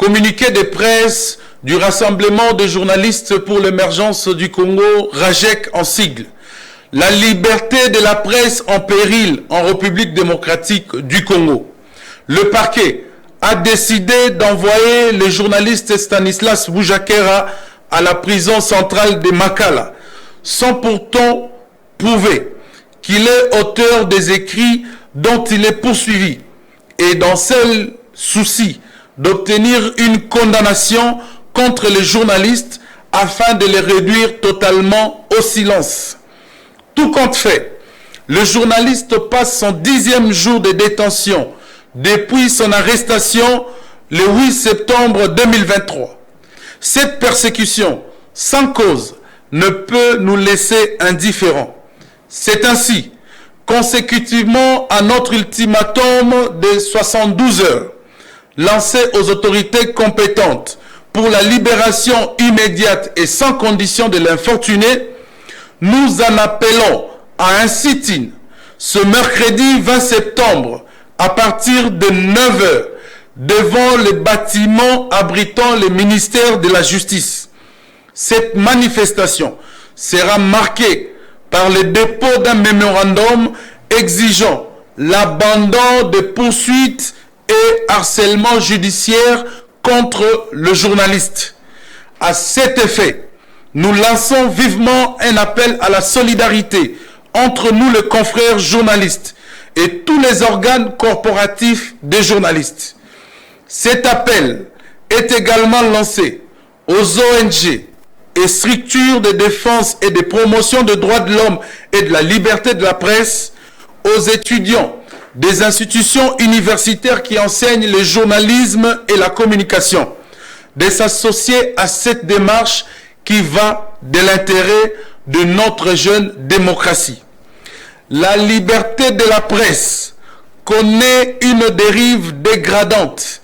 Communiqué de presse du Rassemblement des journalistes pour l'émergence du Congo, RAJEC en sigle. La liberté de la presse en péril en République démocratique du Congo. Le parquet a décidé d'envoyer le journaliste Stanislas Boujakera à la prison centrale de Makala, sans pourtant prouver qu'il est auteur des écrits dont il est poursuivi, et dans seul souci d'obtenir une condamnation contre les journalistes afin de les réduire totalement au silence. Tout compte fait, le journaliste passe son 10e jour de détention depuis son arrestation le 8 septembre 2023. Cette persécution sans cause ne peut nous laisser indifférents. C'est ainsi, consécutivement à notre ultimatum de 72 heures, lancé aux autorités compétentes pour la libération immédiate et sans condition de l'infortuné, nous en appelons à un sit-in ce mercredi 20 septembre à partir de 9 heures devant le bâtiment abritant le ministère de la Justice. Cette manifestation sera marquée par le dépôt d'un mémorandum exigeant l'abandon de poursuites et harcèlement judiciaire contre le journaliste. À cet effet, nous lançons vivement un appel à la solidarité entre nous, les confrères journalistes, et tous les organes corporatifs des journalistes. Cet appel est également lancé aux ONG et structures de défense et de promotion des droits de l'homme et de la liberté de la presse, aux étudiants des institutions universitaires qui enseignent le journalisme et la communication, de s'associer à cette démarche qui va de l'intérêt de notre jeune démocratie. La liberté de la presse connaît une dérive dégradante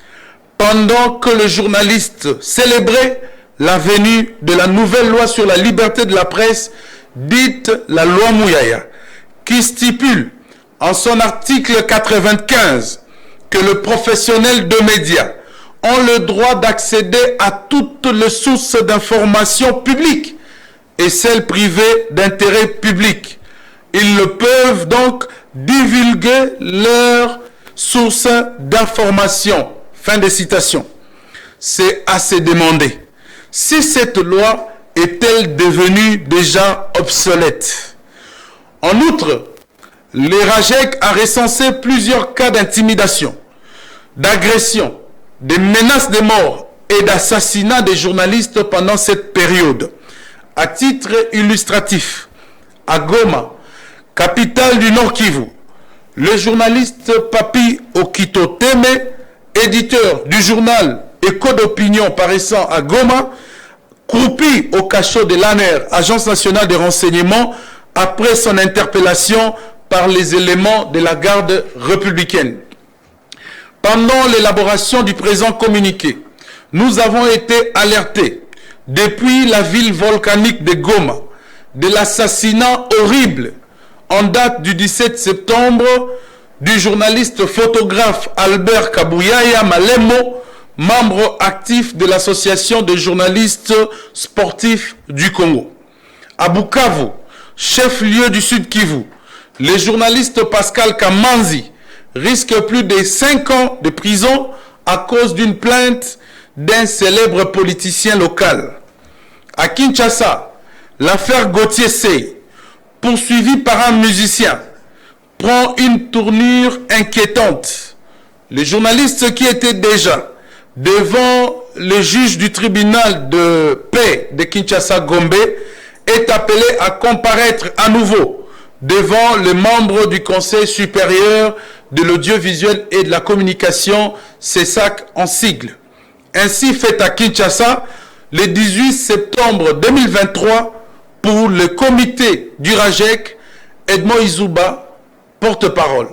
pendant que le journaliste célébrait la venue de la nouvelle loi sur la liberté de la presse, dite la loi Mouyaya, qui stipule en son article 95 que les professionnels de médias ont le droit d'accéder à toutes les sources d'informations publiques et celles privées d'intérêt public. Ils ne peuvent donc divulguer leurs sources d'information. Fin de citation. C'est à se demander si cette loi est-elle devenue déjà obsolète. En outre, le RAJEC a recensé plusieurs cas d'intimidation, d'agression, de menaces de mort et d'assassinat des journalistes pendant cette période. À titre illustratif, à Goma, capitale du Nord Kivu, le journaliste Papi Okitoteme, éditeur du journal Écho d'opinion paraissant à Goma, croupi au cachot de l'ANER, Agence nationale des renseignements, après son interpellation par les éléments de la garde républicaine. Pendant l'élaboration du présent communiqué, nous avons été alertés depuis la ville volcanique de Goma de l'assassinat horrible en date du 17 septembre du journaliste photographe Albert Kabouyaya Malemo, membre actif de l'association des journalistes sportifs du Congo. À Bukavu, chef-lieu du Sud Kivu, le journaliste Pascal Kamanzi risque plus de 5 ans de prison à cause d'une plainte d'un célèbre politicien local. À Kinshasa, l'affaire Gauthier Sey, poursuivi par un musicien, prend une tournure inquiétante. Le journaliste qui était déjà devant le juge du tribunal de paix de Kinshasa-Gombe est appelé à comparaître à nouveau devant les membres du Conseil supérieur de l'audiovisuel et de la communication, CESAC en sigle. Ainsi fait à Kinshasa le 18 septembre 2023 pour le comité du RAJEC, Edmond Izouba, porte-parole.